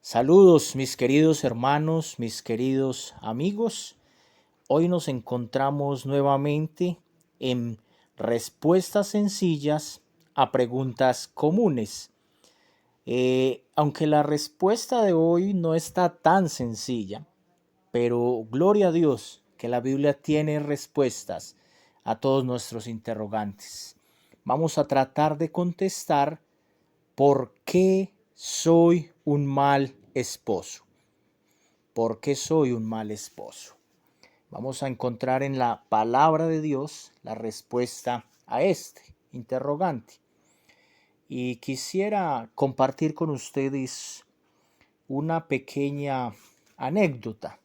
Saludos mis queridos hermanos, mis queridos amigos. Hoy nos encontramos nuevamente en respuestas sencillas a preguntas comunes. Aunque la respuesta de hoy no está tan sencilla, pero gloria a Dios que la Biblia tiene respuestas a todos nuestros interrogantes. Vamos a tratar de contestar ¿por qué soy un mal esposo? ¿Por qué soy un mal esposo? Vamos a encontrar en la palabra de Dios la respuesta a este interrogante. Y quisiera compartir con ustedes una pequeña anécdota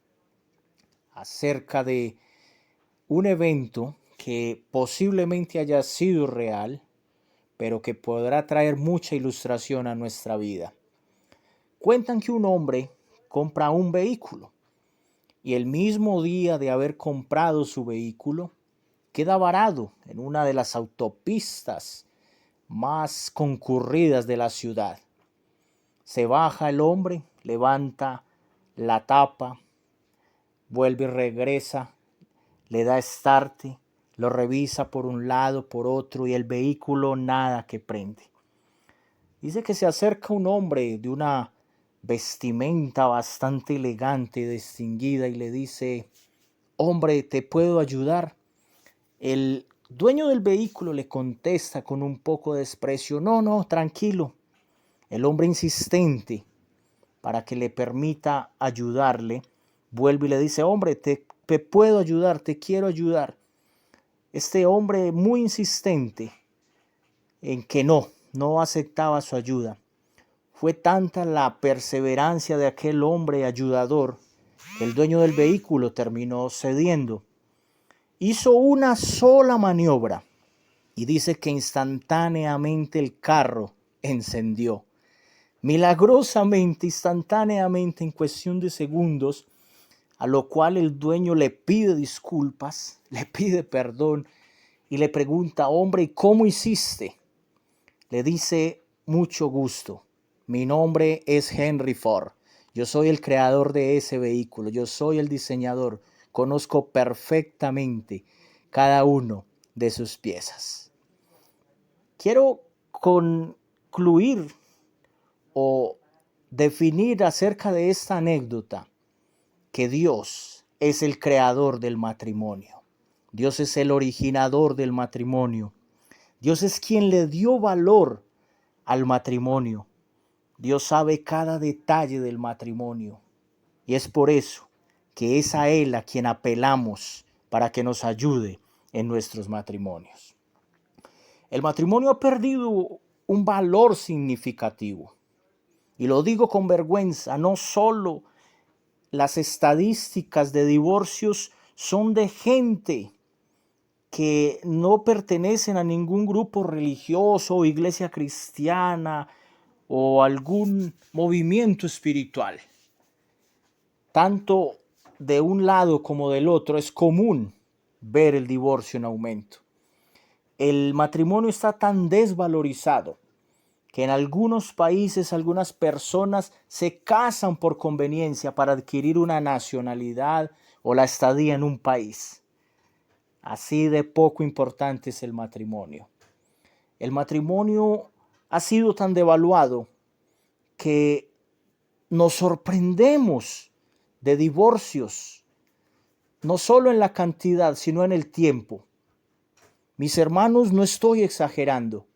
acerca de un evento que posiblemente haya sido real, pero que podrá traer mucha ilustración a nuestra vida. Cuentan que un hombre compra un vehículo y el mismo día de haber comprado su vehículo queda varado en una de las autopistas más concurridas de la ciudad. Se baja el hombre, levanta la tapa, vuelve y regresa, le da start, lo revisa por un lado, por otro y el vehículo nada que prende. Dice que se acerca un hombre de una vestimenta bastante elegante y distinguida y le dice: hombre, ¿te puedo ayudar? El dueño del vehículo le contesta con un poco de desprecio: no, tranquilo. El hombre insistente, para que le permita ayudarle, vuelve y le dice: hombre, te puedo ayudar, te quiero ayudar. Este hombre muy insistente en que no aceptaba su ayuda. Fue tanta la perseverancia de aquel hombre ayudador que el dueño del vehículo terminó cediendo. Hizo una sola maniobra y dice que instantáneamente el carro encendió. Milagrosamente, instantáneamente, en cuestión de segundos, a lo cual el dueño le pide disculpas, le pide perdón y le pregunta: hombre, ¿cómo hiciste? Le dice: mucho gusto. Mi nombre es Henry Ford. Yo soy el creador de ese vehículo. Yo soy el diseñador. Conozco perfectamente cada uno de sus piezas. Quiero concluir o definir acerca de esta anécdota que Dios es el creador del matrimonio. Dios es el originador del matrimonio. Dios es quien le dio valor al matrimonio. Dios sabe cada detalle del matrimonio y es por eso que es a Él a quien apelamos para que nos ayude en nuestros matrimonios. El matrimonio ha perdido un valor significativo y lo digo con vergüenza. No solo las estadísticas de divorcios son de gente que no pertenecen a ningún grupo religioso o iglesia cristiana o algún movimiento espiritual. Tanto de un lado como del otro es común ver el divorcio en aumento. El matrimonio está tan desvalorizado que en algunos países algunas personas se casan por conveniencia para adquirir una nacionalidad o la estadía en un país. Así de poco importante es el matrimonio. El matrimonio ha sido tan devaluado que nos sorprendemos de divorcios, no solo en la cantidad, sino en el tiempo. Mis hermanos, no estoy exagerando.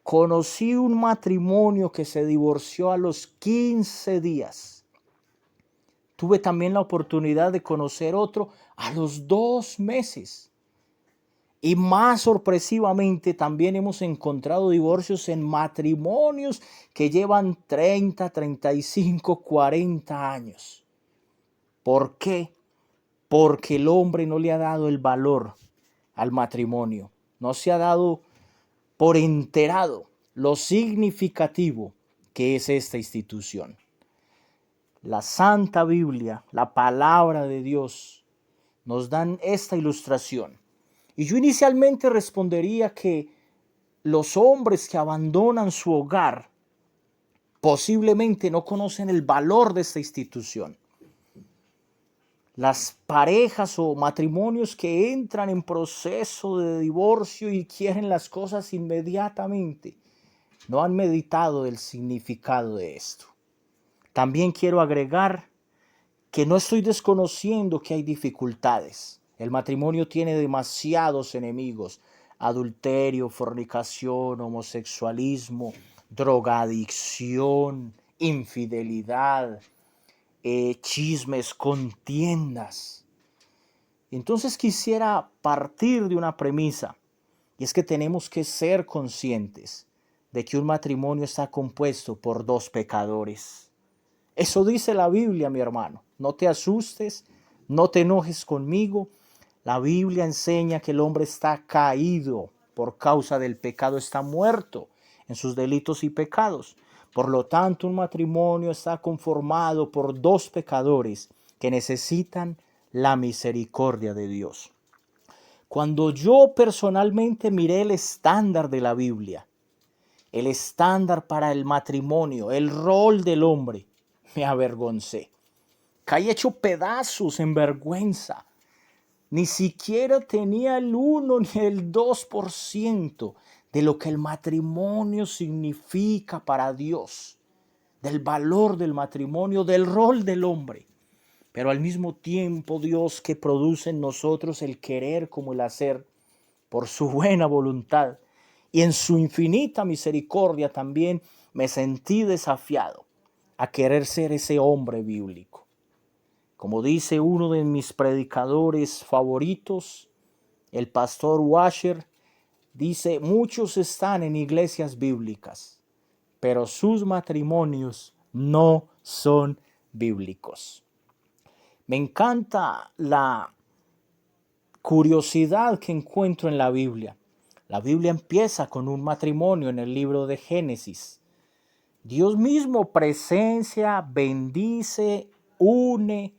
Conocí un matrimonio que se divorció a los 15 días. Tuve también la oportunidad de conocer otro a los 2 meses. Y más sorpresivamente también hemos encontrado divorcios en matrimonios que llevan 30, 35, 40 años. ¿Por qué? Porque el hombre no le ha dado el valor al matrimonio. No se ha dado por enterado lo significativo que es esta institución. La Santa Biblia, la palabra de Dios, nos dan esta ilustración. Y yo inicialmente respondería que los hombres que abandonan su hogar posiblemente no conocen el valor de esta institución. Las parejas o matrimonios que entran en proceso de divorcio y quieren las cosas inmediatamente, no han meditado el significado de esto. También quiero agregar que no estoy desconociendo que hay dificultades. El matrimonio tiene demasiados enemigos: adulterio, fornicación, homosexualismo, drogadicción, infidelidad, chismes, contiendas. Entonces quisiera partir de una premisa, y es que tenemos que ser conscientes de que un matrimonio está compuesto por dos pecadores. Eso dice la Biblia, mi hermano. No te asustes, no te enojes conmigo. La Biblia enseña que el hombre está caído por causa del pecado, está muerto en sus delitos y pecados. Por lo tanto, un matrimonio está conformado por dos pecadores que necesitan la misericordia de Dios. Cuando yo personalmente miré el estándar de la Biblia, el estándar para el matrimonio, el rol del hombre, me avergoncé. Caí hecho pedazos en vergüenza. Ni siquiera tenía el 1 ni el 2% de lo que el matrimonio significa para Dios, del valor del matrimonio, del rol del hombre. Pero al mismo tiempo, Dios, que produce en nosotros el querer como el hacer, por su buena voluntad y en su infinita misericordia, también me sentí desafiado a querer ser ese hombre bíblico. Como dice uno de mis predicadores favoritos, el pastor Washer, dice: muchos están en iglesias bíblicas, pero sus matrimonios no son bíblicos. Me encanta la curiosidad que encuentro en la Biblia. La Biblia empieza con un matrimonio en el libro de Génesis. Dios mismo presencia, bendice, une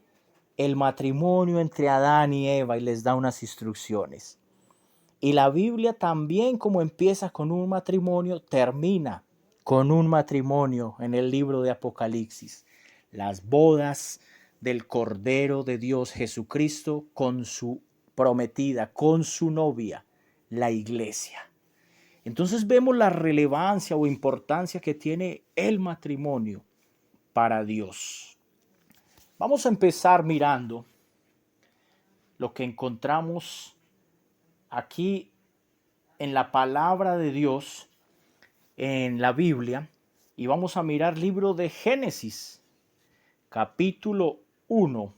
el matrimonio entre Adán y Eva y les da unas instrucciones. Y la Biblia también, como empieza con un matrimonio, termina con un matrimonio en el libro de Apocalipsis. Las bodas del Cordero de Dios Jesucristo con su prometida, con su novia, la iglesia. Entonces vemos la relevancia o importancia que tiene el matrimonio para Dios. Vamos a empezar mirando lo que encontramos aquí en la palabra de Dios, en la Biblia, y vamos a mirar libro de Génesis, capítulo 1,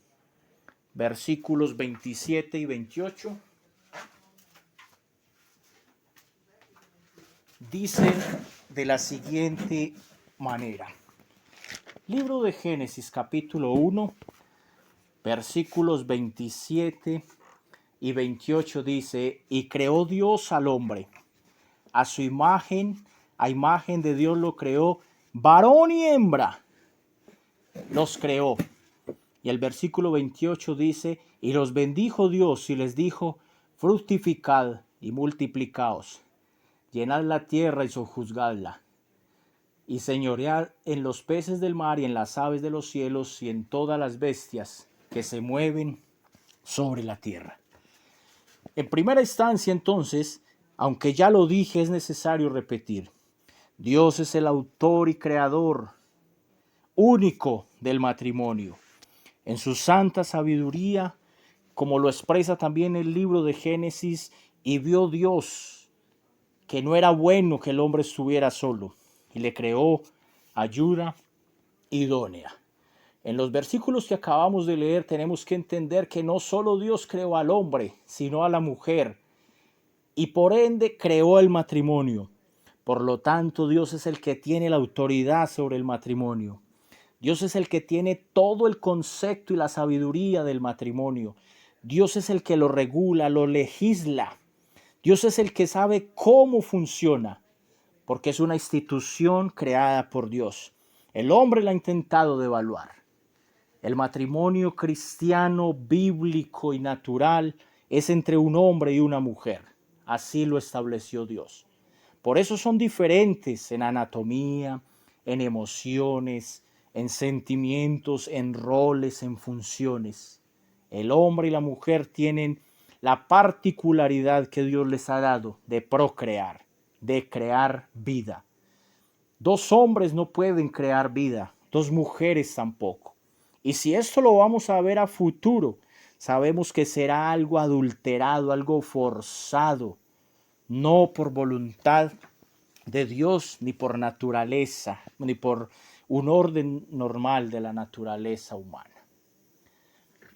versículos 27 y 28. Dice de la siguiente manera. Libro de Génesis, capítulo 1, versículos 27 y 28 dice: y creó Dios al hombre, a su imagen, a imagen de Dios lo creó, varón y hembra los creó. Y el versículo 28 dice: y los bendijo Dios y les dijo: fructificad y multiplicaos, llenad la tierra y sojuzgadla, y señoread en los peces del mar y en las aves de los cielos y en todas las bestias que se mueven sobre la tierra. En primera instancia, entonces, aunque ya lo dije, es necesario repetir: Dios es el autor y creador único del matrimonio. En su santa sabiduría, como lo expresa también el libro de Génesis, y vio Dios que no era bueno que el hombre estuviera solo, y le creó ayuda idónea. En los versículos que acabamos de leer tenemos que entender que no solo Dios creó al hombre, sino a la mujer, y por ende creó el matrimonio. Por lo tanto, Dios es el que tiene la autoridad sobre el matrimonio. Dios es el que tiene todo el concepto y la sabiduría del matrimonio. Dios es el que lo regula, lo legisla. Dios es el que sabe cómo funciona, porque es una institución creada por Dios. El hombre la ha intentado devaluar. El matrimonio cristiano, bíblico y natural es entre un hombre y una mujer. Así lo estableció Dios. Por eso son diferentes en anatomía, en emociones, en sentimientos, en roles, en funciones. El hombre y la mujer tienen la particularidad que Dios les ha dado de procrear, de crear vida. Dos hombres no pueden crear vida, dos mujeres tampoco. Y si esto lo vamos a ver a futuro, sabemos que será algo adulterado, algo forzado, no por voluntad de Dios, ni por naturaleza, ni por un orden normal de la naturaleza humana.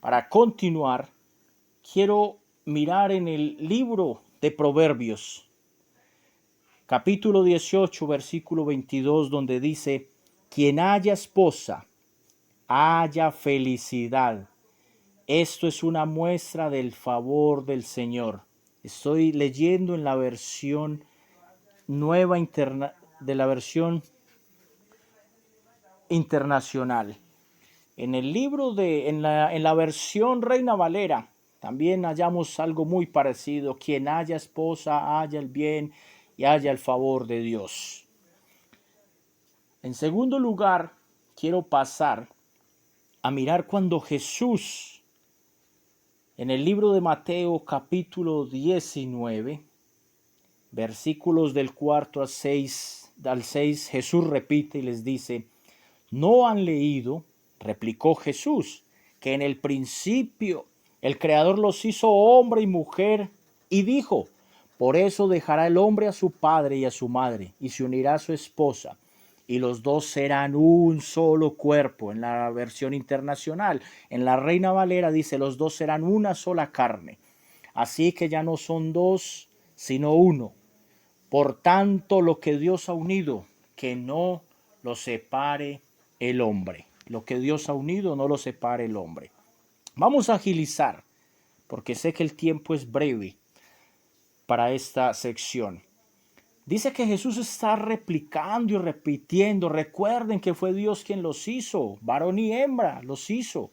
Para continuar, quiero mirar en el libro de Proverbios, capítulo 18, versículo 22, donde dice: quien haya esposa, haya felicidad. Esto es una muestra del favor del Señor. Estoy leyendo en la versión nueva de la versión internacional. En el libro en la versión Reina Valera también hallamos algo muy parecido: quien haya esposa, haya el bien y haya el favor de Dios. En segundo lugar, quiero pasar a mirar cuando Jesús, en el libro de Mateo capítulo 19, versículos del 4 al 6, Jesús repite y les dice: ¿no han leído, replicó Jesús, que en el principio el Creador los hizo hombre y mujer, y dijo: por eso dejará el hombre a su padre y a su madre, y se unirá a su esposa, y los dos serán un solo cuerpo? En la versión internacional, en la Reina Valera dice: los dos serán una sola carne. Así que ya no son dos, sino uno. Por tanto, lo que Dios ha unido, que no lo separe el hombre. Lo que Dios ha unido, no lo separe el hombre. Vamos a agilizar, porque sé que el tiempo es breve para esta sección. Dice que Jesús está replicando y repitiendo. Recuerden que fue Dios quien los hizo, varón y hembra los hizo.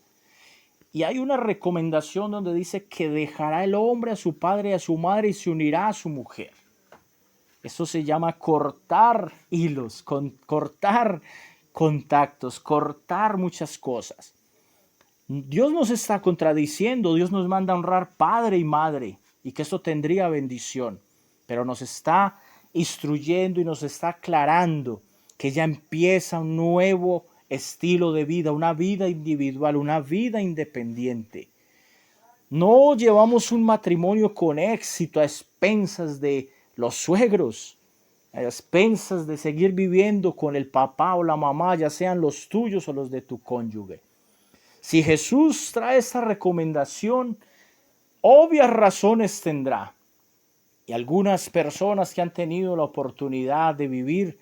Y hay una recomendación donde dice que dejará el hombre a su padre y a su madre y se unirá a su mujer. Eso se llama cortar hilos, cortar contactos, cortar muchas cosas. Dios nos está contradiciendo, Dios nos manda a honrar padre y madre y que eso tendría bendición, pero nos está instruyendo y nos está aclarando que ya empieza un nuevo estilo de vida, una vida individual, una vida independiente. No llevamos un matrimonio con éxito a expensas de los suegros, a expensas de seguir viviendo con el papá o la mamá, ya sean los tuyos o los de tu cónyuge. Si Jesús trae esta recomendación, obvias razones tendrá. Y algunas personas que han tenido la oportunidad de vivir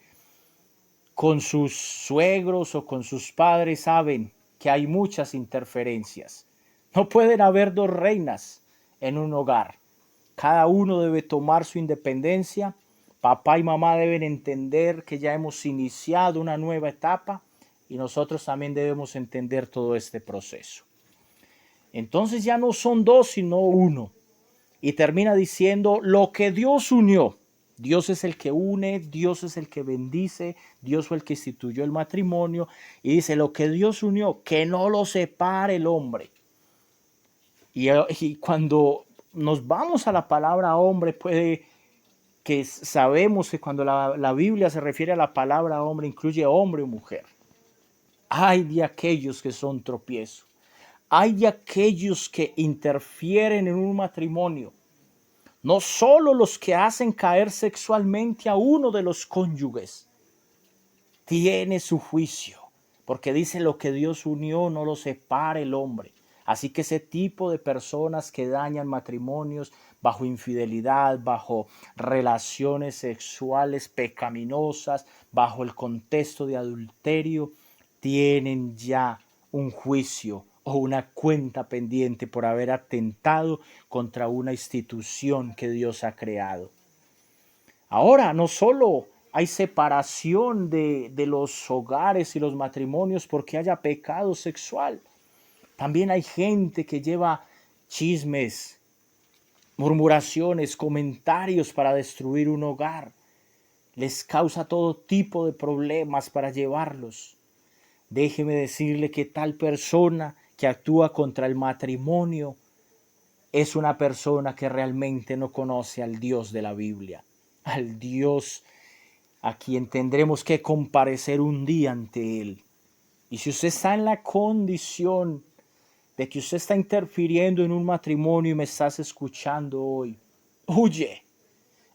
con sus suegros o con sus padres saben que hay muchas interferencias. No pueden haber dos reinas en un hogar. Cada uno debe tomar su independencia. Papá y mamá deben entender que ya hemos iniciado una nueva etapa y nosotros también debemos entender todo este proceso. Entonces ya no son dos, sino uno. Y termina diciendo: lo que Dios unió. Dios es el que une, Dios es el que bendice, Dios fue el que instituyó el matrimonio. Y dice: lo que Dios unió, que no lo separe el hombre. Y cuando nos vamos a la palabra hombre, puede que sabemos que cuando la Biblia se refiere a la palabra hombre, incluye hombre o mujer. Hay de aquellos que son tropiezo. Hay de aquellos que interfieren en un matrimonio. No solo los que hacen caer sexualmente a uno de los cónyuges. Tiene su juicio, porque dice: lo que Dios unió no lo separe el hombre. Así que ese tipo de personas que dañan matrimonios bajo infidelidad, bajo relaciones sexuales pecaminosas, bajo el contexto de adulterio, tienen ya un juicio o una cuenta pendiente por haber atentado contra una institución que Dios ha creado. Ahora, no solo hay separación de los hogares y los matrimonios porque haya pecado sexual, también hay gente que lleva chismes, murmuraciones, comentarios para destruir un hogar. les causa todo tipo de problemas para llevarlos. Déjeme decirle que tal persona que actúa contra el matrimonio es una persona que realmente no conoce al Dios de la Biblia, al Dios a quien tendremos que comparecer un día ante Él. Y si usted está en la condición de que usted está interfiriendo en un matrimonio y me estás escuchando hoy, huye,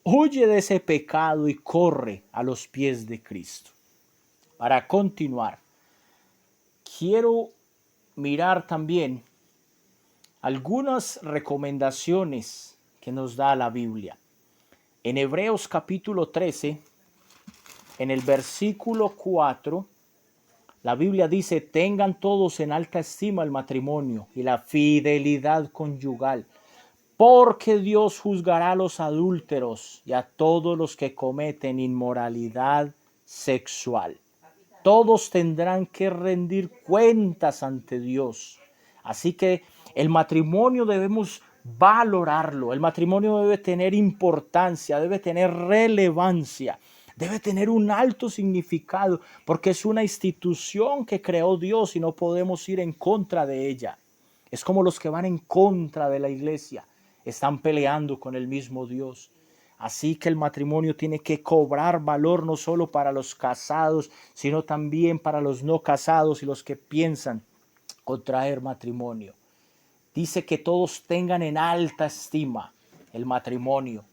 huye de ese pecado y corre a los pies de Cristo. Para continuar, quiero mirar también algunas recomendaciones que nos da la Biblia. En Hebreos capítulo 13, en el versículo 4, la Biblia dice: tengan todos en alta estima el matrimonio y la fidelidad conyugal, porque Dios juzgará a los adúlteros y a todos los que cometen inmoralidad sexual. Todos tendrán que rendir cuentas ante Dios. Así que el matrimonio debemos valorarlo. El matrimonio debe tener importancia, debe tener relevancia, debe tener un alto significado, porque es una institución que creó Dios y no podemos ir en contra de ella. Es como los que van en contra de la iglesia, están peleando con el mismo Dios. Así que el matrimonio tiene que cobrar valor no solo para los casados, sino también para los no casados y los que piensan contraer matrimonio. Dice que todos tengan en alta estima el matrimonio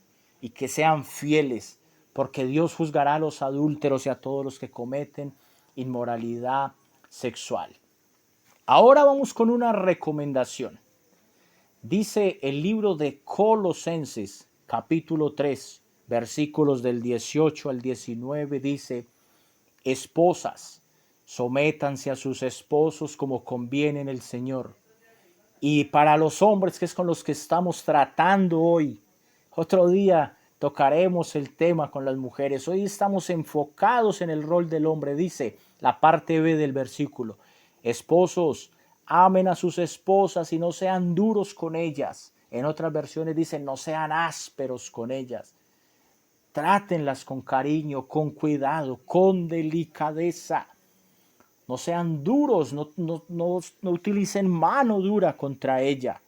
y que sean fieles, porque Dios juzgará a los adúlteros y a todos los que cometen inmoralidad sexual. Ahora vamos con una recomendación. Dice el libro de Colosenses, capítulo 3, versículos del 18 al 19, dice: esposas, sométanse a sus esposos como conviene en el Señor. Y para los hombres, que es con los que estamos tratando hoy, otro día tocaremos el tema con las mujeres. Hoy estamos enfocados en el rol del hombre. Dice la parte B del versículo: esposos, amen a sus esposas y no sean duros con ellas. En otras versiones dice: no sean ásperos con ellas. Trátenlas con cariño, con cuidado, con delicadeza. No sean duros, no utilicen mano dura contra ella,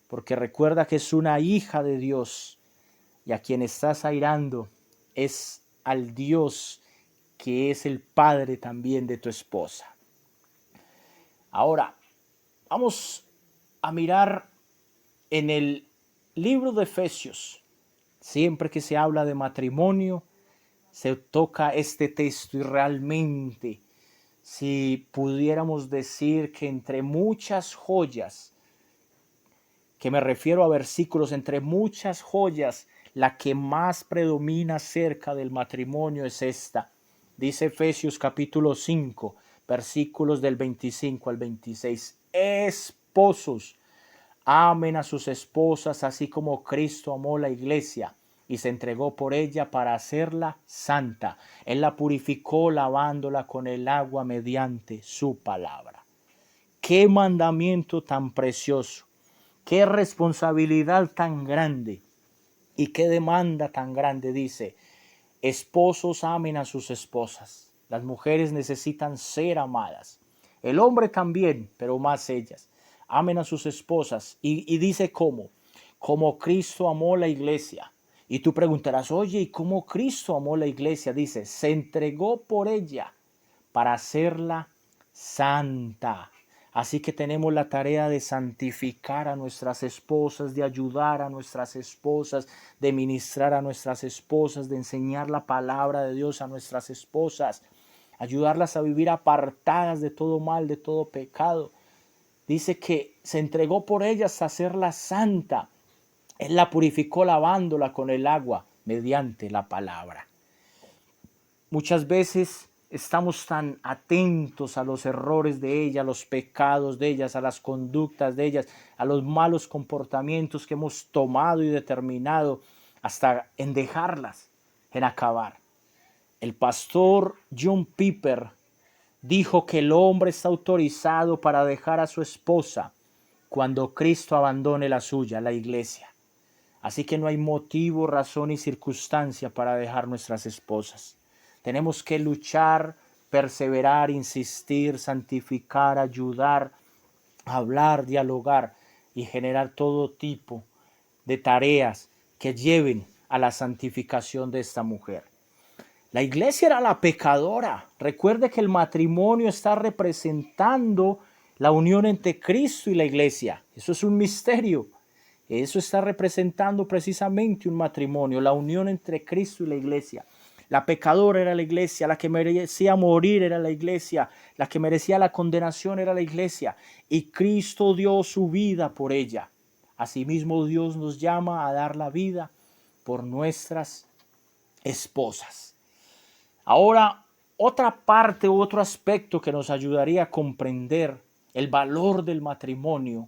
porque recuerda que es una hija de Dios y a quien estás airando es al Dios que es el padre también de tu esposa. Ahora, vamos a mirar en el libro de Efesios. Siempre que se habla de matrimonio, se toca este texto y realmente, si pudiéramos decir que entre muchas joyas, que me refiero a versículos, entre muchas joyas, la que más predomina acerca del matrimonio es esta. Dice Efesios capítulo 5, versículos del 25 al 26. Esposos, amen a sus esposas así como Cristo amó la iglesia y se entregó por ella para hacerla santa. Él la purificó lavándola con el agua mediante su palabra. Qué mandamiento tan precioso, qué responsabilidad tan grande y qué demanda tan grande. Dice: esposos, amen a sus esposas. Las mujeres necesitan ser amadas. El hombre también, pero más ellas. Amen a sus esposas. Y dice cómo. Como Cristo amó la iglesia. Y tú preguntarás: oye, ¿y cómo Cristo amó la iglesia? Dice: se entregó por ella para hacerla santa. Así que tenemos la tarea de santificar a nuestras esposas, de ayudar a nuestras esposas, de ministrar a nuestras esposas, de enseñar la palabra de Dios a nuestras esposas, ayudarlas a vivir apartadas de todo mal, de todo pecado. Dice que se entregó por ellas a hacerla santa. Él la purificó lavándola con el agua mediante la palabra. Muchas veces estamos tan atentos a los errores de ellas, a los pecados de ellas, a las conductas de ellas, a los malos comportamientos que hemos tomado y determinado hasta en dejarlas, en acabar. El pastor John Piper dijo que el hombre está autorizado para dejar a su esposa cuando Cristo abandone la suya, la iglesia. Así que no hay motivo, razón y circunstancia para dejar nuestras esposas. Tenemos que luchar, perseverar, insistir, santificar, ayudar, hablar, dialogar y generar todo tipo de tareas que lleven a la santificación de esta mujer. La iglesia era la pecadora. Recuerde que el matrimonio está representando la unión entre Cristo y la iglesia. Eso es un misterio. Eso está representando precisamente un matrimonio, la unión entre Cristo y la iglesia. La pecadora era la iglesia, la que merecía morir era la iglesia, la que merecía la condenación era la iglesia. Y Cristo dio su vida por ella. Asimismo, Dios nos llama a dar la vida por nuestras esposas. Ahora, otra parte u otro aspecto que nos ayudaría a comprender el valor del matrimonio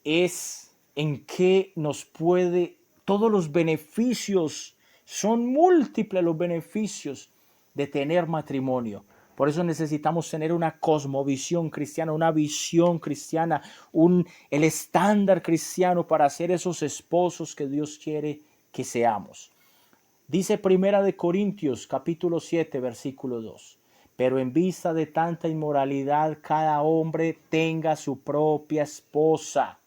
es en qué nos puede, todos los beneficios, son múltiples los beneficios de tener matrimonio. Por eso necesitamos tener una cosmovisión cristiana, una visión cristiana, el estándar cristiano para ser esos esposos que Dios quiere que seamos. Dice Primera de Corintios capítulo 7 versículo 2. Pero en vista de tanta inmoralidad, cada hombre tenga su propia esposa.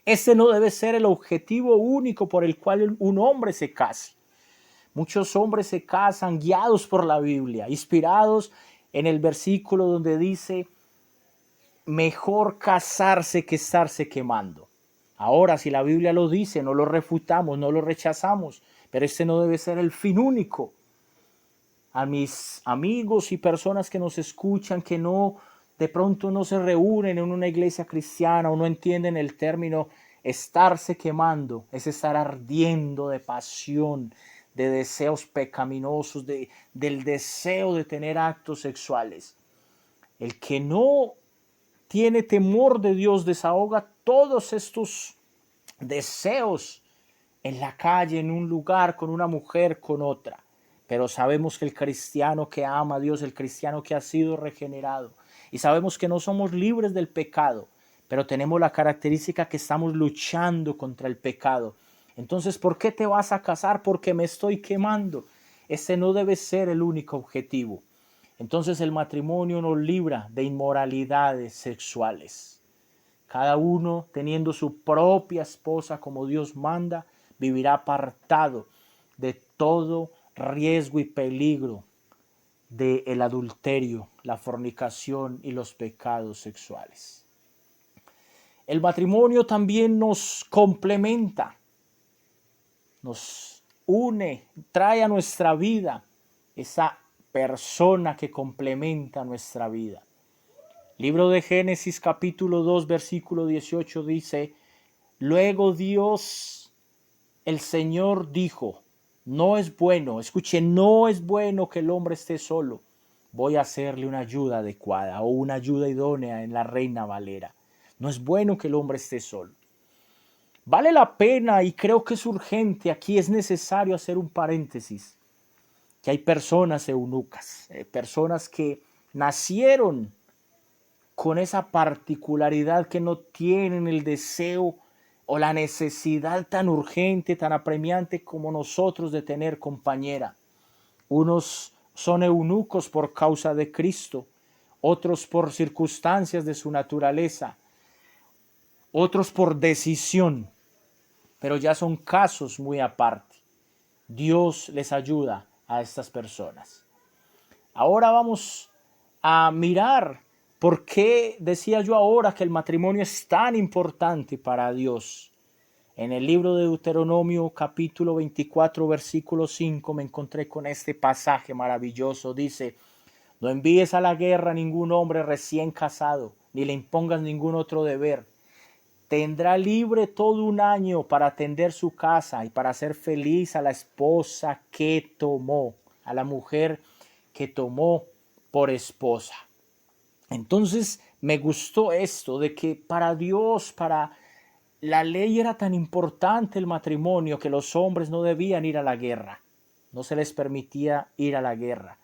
Este no debe ser el objetivo único por el cual un hombre se case. Muchos hombres se casan guiados por la Biblia, inspirados en el versículo donde dice, mejor casarse que estarse quemando. Ahora, si la Biblia lo dice, no lo refutamos, no lo rechazamos, pero este no debe ser el fin único. A mis amigos y personas que nos escuchan, que de pronto no se reúnen en una iglesia cristiana o no entienden el término estarse quemando, es estar ardiendo de pasión, de deseos pecaminosos, del deseo de tener actos sexuales. El que no tiene temor de Dios desahoga todos estos deseos en la calle, en un lugar, con una mujer, con otra. Pero sabemos que el cristiano que ama a Dios, el cristiano que ha sido regenerado, y sabemos que no somos libres del pecado, pero tenemos la característica que estamos luchando contra el pecado. Entonces, ¿por qué te vas a casar? Porque me estoy quemando. Ese no debe ser el único objetivo. Entonces el matrimonio nos libra de inmoralidades sexuales. Cada uno teniendo su propia esposa como Dios manda, vivirá apartado de todo riesgo y peligro del adulterio, la fornicación y los pecados sexuales. El matrimonio también nos complementa, nos une, trae a nuestra vida esa persona que complementa nuestra vida. Libro de Génesis capítulo 2 versículo 18 dice, luego Dios, el Señor dijo, no es bueno, escuche, no es bueno que el hombre esté solo. Voy a hacerle una ayuda adecuada o una ayuda idónea en la Reina Valera. No es bueno que el hombre esté solo. Vale la pena y creo que es urgente, aquí es necesario hacer un paréntesis, que hay personas eunucas, personas que nacieron con esa particularidad que no tienen el deseo o la necesidad tan urgente, tan apremiante como nosotros de tener compañera. Unos son eunucos por causa de Cristo, otros por circunstancias de su naturaleza, otros por decisión, pero ya son casos muy aparte. Dios les ayuda a estas personas. Ahora vamos a mirar por qué decía yo ahora que el matrimonio es tan importante para Dios. En el libro de Deuteronomio capítulo 24 versículo 5 me encontré con este pasaje maravilloso. Dice, no envíes a la guerra a ningún hombre recién casado, ni le impongas ningún otro deber. Tendrá libre todo un año para atender su casa y para hacer feliz a la esposa que tomó, a la mujer que tomó por esposa. Entonces me gustó esto de que para Dios, para la ley era tan importante el matrimonio que los hombres no debían ir a la guerra. No se les permitía ir a la guerra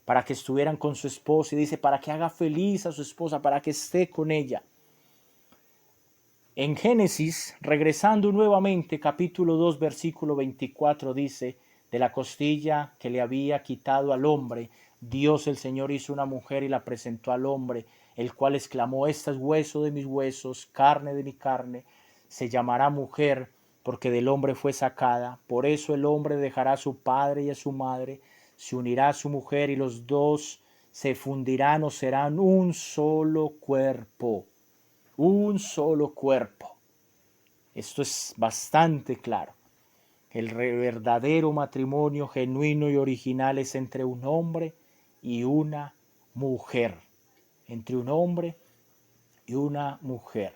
para que estuvieran con su esposa. Y dice, para que haga feliz a su esposa, para que esté con ella. En Génesis, regresando nuevamente, capítulo 2, versículo 24, dice, de la costilla que le había quitado al hombre, Dios el Señor hizo una mujer y la presentó al hombre, el cual exclamó, este es hueso de mis huesos, carne de mi carne, se llamará mujer, porque del hombre fue sacada. Por eso el hombre dejará a su padre y a su madre, se unirá a su mujer y los dos se fundirán o serán un solo cuerpo. Un solo cuerpo. Esto es bastante claro. El verdadero matrimonio genuino y original es entre un hombre y una mujer. Entre un hombre y una mujer.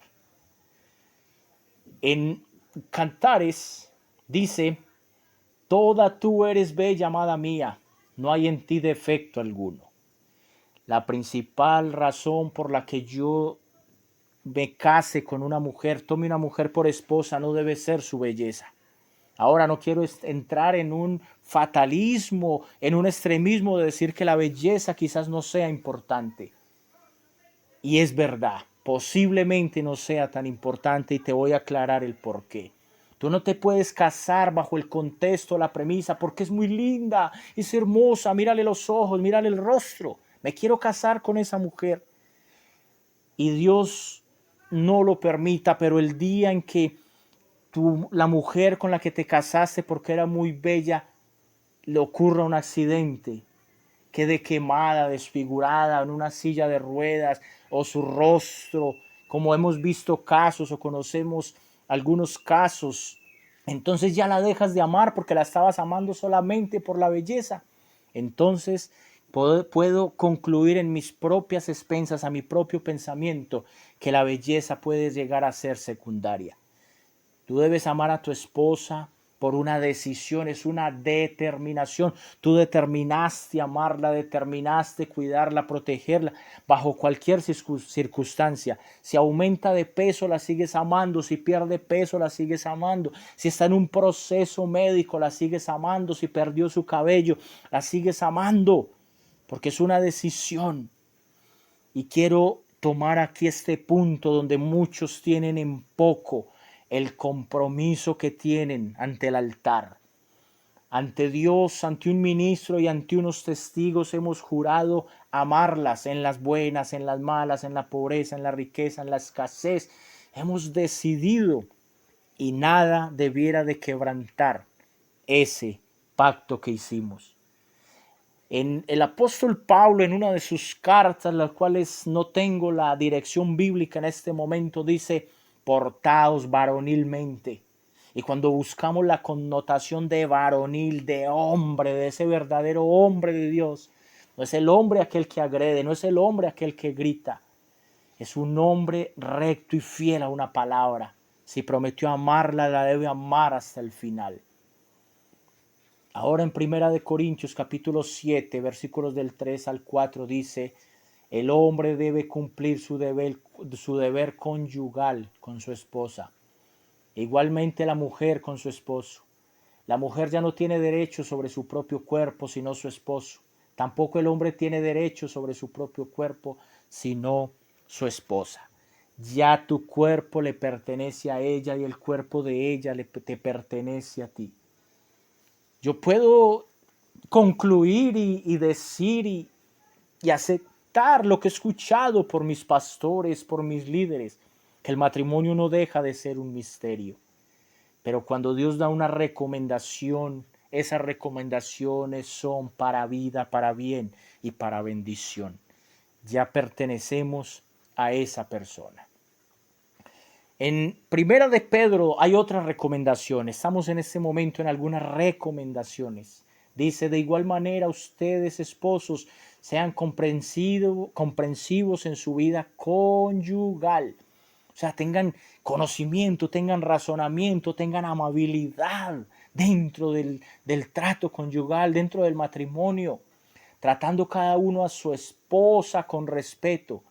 En Cantares dice, toda tú eres bella, amada mía, no hay en ti defecto alguno. La principal razón por la que yo me case con una mujer, tome una mujer por esposa, no debe ser su belleza. Ahora no quiero entrar en un fatalismo, en un extremismo de decir que la belleza quizás no sea importante. Y es verdad, posiblemente no sea tan importante y te voy a aclarar el por qué. Tú no te puedes casar bajo el contexto, la premisa, porque es muy linda, es hermosa, mírale los ojos, mírale el rostro. Me quiero casar con esa mujer. Y Dios no lo permita, pero el día en que la mujer con la que te casaste porque era muy bella, le ocurra un accidente, quede quemada, desfigurada en una silla de ruedas o su rostro, como hemos visto casos o conocemos algunos casos, entonces ya la dejas de amar porque la estabas amando solamente por la belleza. Entonces puedo concluir en mis propias expensas, a mi propio pensamiento, que la belleza puede llegar a ser secundaria. Tú debes amar a tu esposa por una decisión, es una determinación. Tú determinaste amarla, determinaste cuidarla, protegerla bajo cualquier circunstancia. Si aumenta de peso, la sigues amando. Si pierde peso, la sigues amando. Si está en un proceso médico, la sigues amando. Si perdió su cabello, la sigues amando. Porque es una decisión. Y quiero tomar aquí este punto donde muchos tienen en poco el compromiso que tienen ante el altar. Ante Dios, ante un ministro y ante unos testigos hemos jurado amarlas en las buenas, en las malas, en la pobreza, en la riqueza, en la escasez. Hemos decidido y nada debiera de quebrantar ese pacto que hicimos. En el apóstol Pablo, en una de sus cartas, las cuales no tengo la dirección bíblica en este momento, dice, portaos varonilmente. Y cuando buscamos la connotación de varonil, de hombre, de ese verdadero hombre de Dios, no es el hombre aquel que agrede, no es el hombre aquel que grita, es un hombre recto y fiel a una palabra. Si prometió amarla, la debe amar hasta el final. Ahora en Primera de Corintios capítulo 7 versículos del 3 al 4 dice, el hombre debe cumplir su deber conyugal con su esposa. Igualmente la mujer con su esposo. La mujer ya no tiene derecho sobre su propio cuerpo sino su esposo. Tampoco el hombre tiene derecho sobre su propio cuerpo sino su esposa. Ya tu cuerpo le pertenece a ella y el cuerpo de ella te pertenece a ti. Yo puedo concluir y decir y aceptar lo que he escuchado por mis pastores, por mis líderes, que el matrimonio no deja de ser un misterio. Pero cuando Dios da una recomendación, esas recomendaciones son para vida, para bien y para bendición. Ya pertenecemos a esa persona. En Primera de Pedro hay otras recomendaciones. Estamos en este momento en algunas recomendaciones. Dice, de igual manera ustedes, esposos, sean comprensivos en su vida conyugal. O sea, tengan conocimiento, tengan razonamiento, tengan amabilidad dentro del trato conyugal, dentro del matrimonio, tratando cada uno a su esposa con respeto,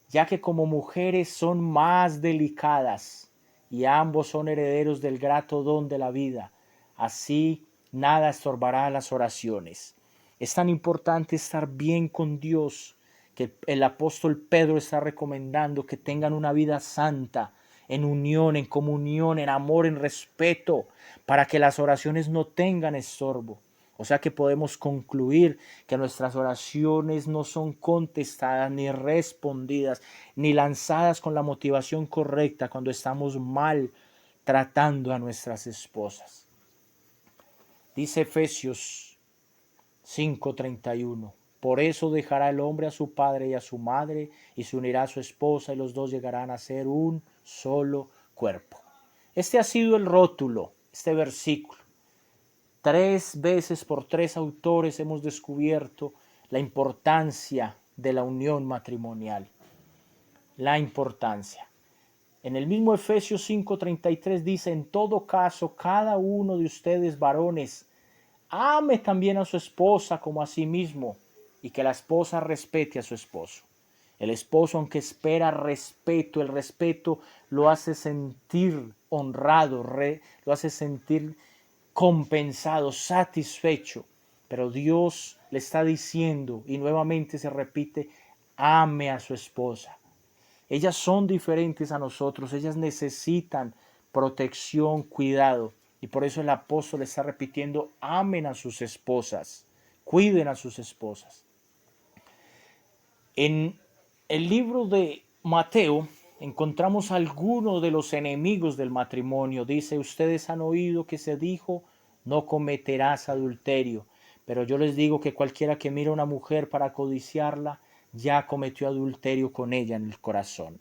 ya que como mujeres son más delicadas y ambos son herederos del grato don de la vida. Así nada estorbará las oraciones. Es tan importante estar bien con Dios que el apóstol Pedro está recomendando que tengan una vida santa en unión, en comunión, en amor, en respeto, para que las oraciones no tengan estorbo. O sea que podemos concluir que nuestras oraciones no son contestadas ni respondidas, ni lanzadas con la motivación correcta cuando estamos mal tratando a nuestras esposas. Dice Efesios 5:31. Por eso dejará el hombre a su padre y a su madre y se unirá a su esposa y los dos llegarán a ser un solo cuerpo. Este ha sido el rótulo, este versículo. 3 veces por 3 autores hemos descubierto la importancia de la unión matrimonial. La importancia. En el mismo Efesios 5:33 dice, en todo caso, cada uno de ustedes varones, ame también a su esposa como a sí mismo, y que la esposa respete a su esposo. El esposo, aunque espera respeto, el respeto lo hace sentir honrado, lo hace sentir compensado, satisfecho. Pero Dios le está diciendo, y nuevamente se repite, ame a su esposa. Ellas son diferentes a nosotros, ellas necesitan protección, cuidado. Y por eso el apóstol está repitiendo, amen a sus esposas, cuiden a sus esposas. En el libro de Mateo encontramos algunos de los enemigos del matrimonio. Dice, ustedes han oído que se dijo, no cometerás adulterio. Pero yo les digo que cualquiera que mira a una mujer para codiciarla, ya cometió adulterio con ella en el corazón.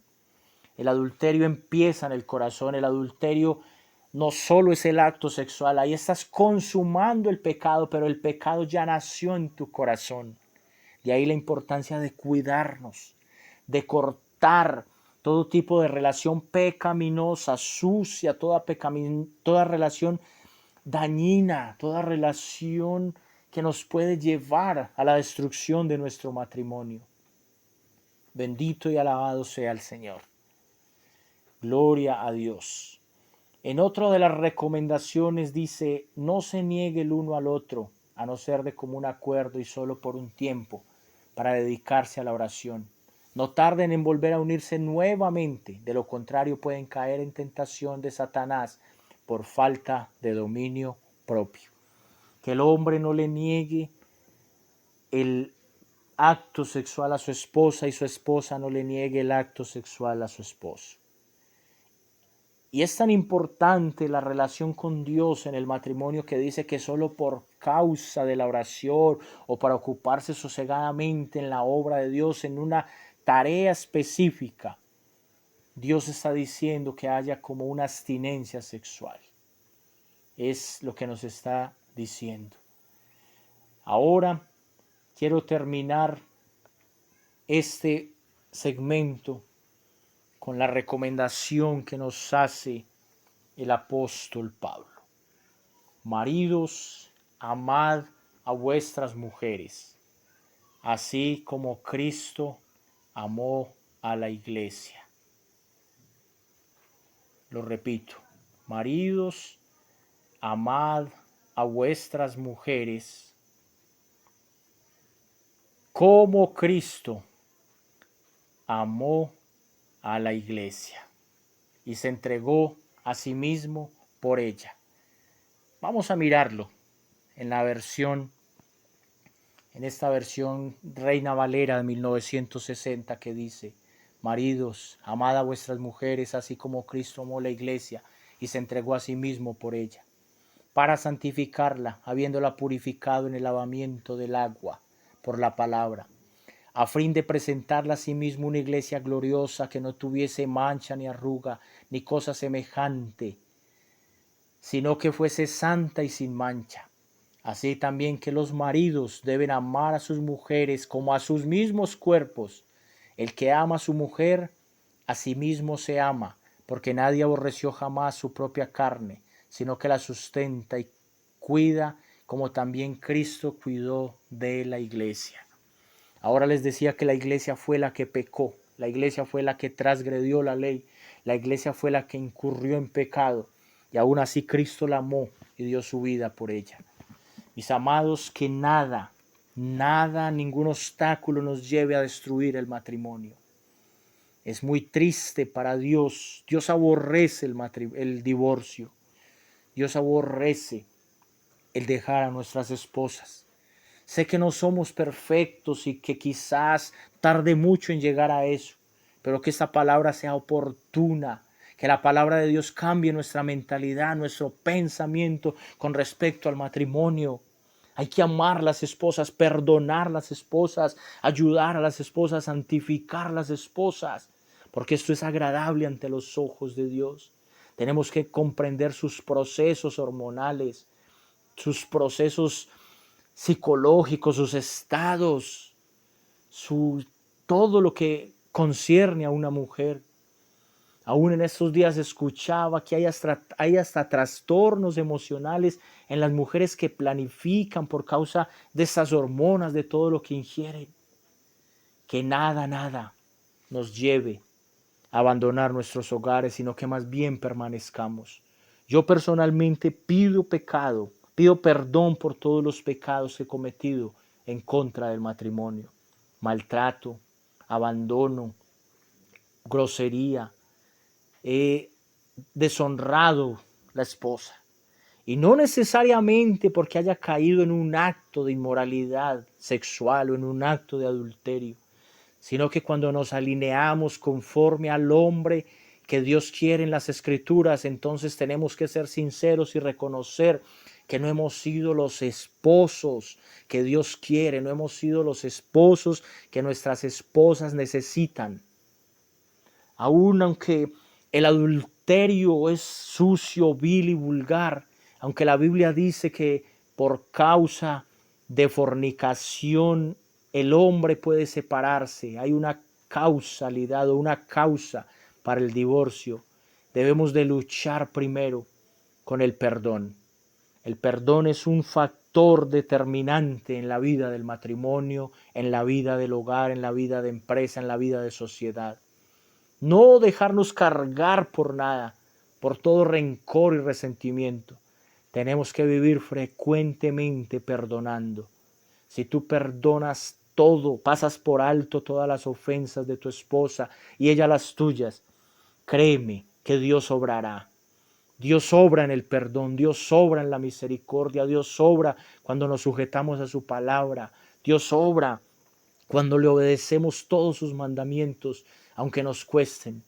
El adulterio empieza en el corazón, el adulterio no solo es el acto sexual, ahí estás consumando el pecado, pero el pecado ya nació en tu corazón. De ahí la importancia de cuidarnos, de cortar todo tipo de relación pecaminosa, sucia, toda relación dañina, toda relación que nos puede llevar a la destrucción de nuestro matrimonio. Bendito y alabado sea el Señor. Gloria a Dios. En otra de las recomendaciones dice, no se niegue el uno al otro, a no ser de común acuerdo y solo por un tiempo, para dedicarse a la oración. No tarden en volver a unirse nuevamente, de lo contrario pueden caer en tentación de Satanás por falta de dominio propio. Que el hombre no le niegue el acto sexual a su esposa y su esposa no le niegue el acto sexual a su esposo. Y es tan importante la relación con Dios en el matrimonio que dice que solo por causa de la oración o para ocuparse sosegadamente en la obra de Dios, en una tarea específica, Dios está diciendo que haya como una abstinencia sexual. Es lo que nos está diciendo. Ahora quiero terminar este segmento con la recomendación que nos hace el apóstol Pablo. Maridos, amad a vuestras mujeres, así como Cristo amó a la iglesia. Lo repito, maridos, amad a vuestras mujeres, como Cristo amó a la iglesia y se entregó a sí mismo por ella. Vamos a mirarlo en esta versión Reina Valera de 1960 que dice, maridos, amad a vuestras mujeres así como Cristo amó la iglesia y se entregó a sí mismo por ella, para santificarla, habiéndola purificado en el lavamiento del agua por la palabra, a fin de presentarla a sí mismo una iglesia gloriosa que no tuviese mancha ni arruga ni cosa semejante, sino que fuese santa y sin mancha. Así también que los maridos deben amar a sus mujeres como a sus mismos cuerpos. El que ama a su mujer, a sí mismo se ama, porque nadie aborreció jamás su propia carne, sino que la sustenta y cuida, como también Cristo cuidó de la iglesia. Ahora les decía que la iglesia fue la que pecó, la iglesia fue la que transgredió la ley, la iglesia fue la que incurrió en pecado, y aún así Cristo la amó y dio su vida por ella. Mis amados, que nada, ningún obstáculo nos lleve a destruir el matrimonio. Es muy triste para Dios. Dios aborrece el divorcio. Dios aborrece el dejar a nuestras esposas. Sé que no somos perfectos y que quizás tarde mucho en llegar a eso, pero que esta palabra sea oportuna, que la palabra de Dios cambie nuestra mentalidad, nuestro pensamiento con respecto al matrimonio. Hay que amar a las esposas, perdonar a las esposas, ayudar a las esposas, santificar a las esposas, porque esto es agradable ante los ojos de Dios. Tenemos que comprender sus procesos hormonales, sus procesos psicológicos, sus estados, todo lo que concierne a una mujer. Aún en estos días escuchaba que hay hasta trastornos emocionales en las mujeres que planifican por causa de esas hormonas, de todo lo que ingieren. Que nada nos lleve a abandonar nuestros hogares, sino que más bien permanezcamos. Yo personalmente pido perdón por todos los pecados que he cometido en contra del matrimonio. Maltrato, abandono, grosería. He deshonrado la esposa. Y no necesariamente porque haya caído en un acto de inmoralidad sexual o en un acto de adulterio, sino que cuando nos alineamos conforme al hombre que Dios quiere en las Escrituras, entonces tenemos que ser sinceros y reconocer que no hemos sido los esposos que Dios quiere, no hemos sido los esposos que nuestras esposas necesitan. Aún aunque el adulterio es sucio, vil y vulgar, aunque la Biblia dice que por causa de fornicación el hombre puede separarse, hay una causalidad o una causa para el divorcio, debemos de luchar primero con el perdón. El perdón es un factor determinante en la vida del matrimonio, en la vida del hogar, en la vida de empresa, en la vida de sociedad. No dejarnos cargar por nada, por todo rencor y resentimiento. Tenemos que vivir frecuentemente perdonando. Si tú perdonas todo, pasas por alto todas las ofensas de tu esposa y ella las tuyas, créeme que Dios obrará. Dios obra en el perdón, Dios obra en la misericordia, Dios obra cuando nos sujetamos a su palabra, Dios obra cuando le obedecemos todos sus mandamientos, aunque nos cuesten.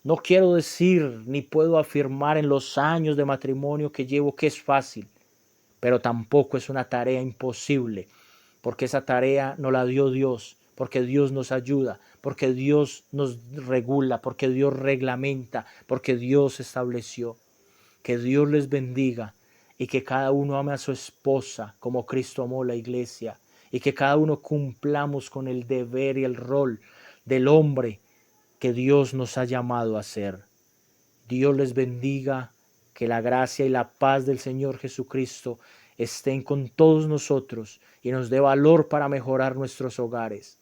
No quiero decir ni puedo afirmar en los años de matrimonio que llevo que es fácil, pero tampoco es una tarea imposible, porque esa tarea nos la dio Dios, porque Dios nos ayuda, porque Dios nos regula, porque Dios reglamenta, porque Dios estableció. Que Dios les bendiga y que cada uno ame a su esposa como Cristo amó la iglesia y que cada uno cumplamos con el deber y el rol del hombre que Dios nos ha llamado a ser. Dios les bendiga, que la gracia y la paz del Señor Jesucristo estén con todos nosotros y nos dé valor para mejorar nuestros hogares.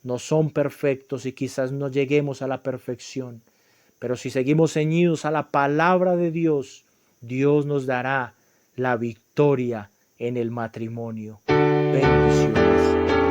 No son perfectos y quizás no lleguemos a la perfección, pero si seguimos ceñidos a la palabra de Dios, Dios nos dará la victoria en el matrimonio. Bendiciones.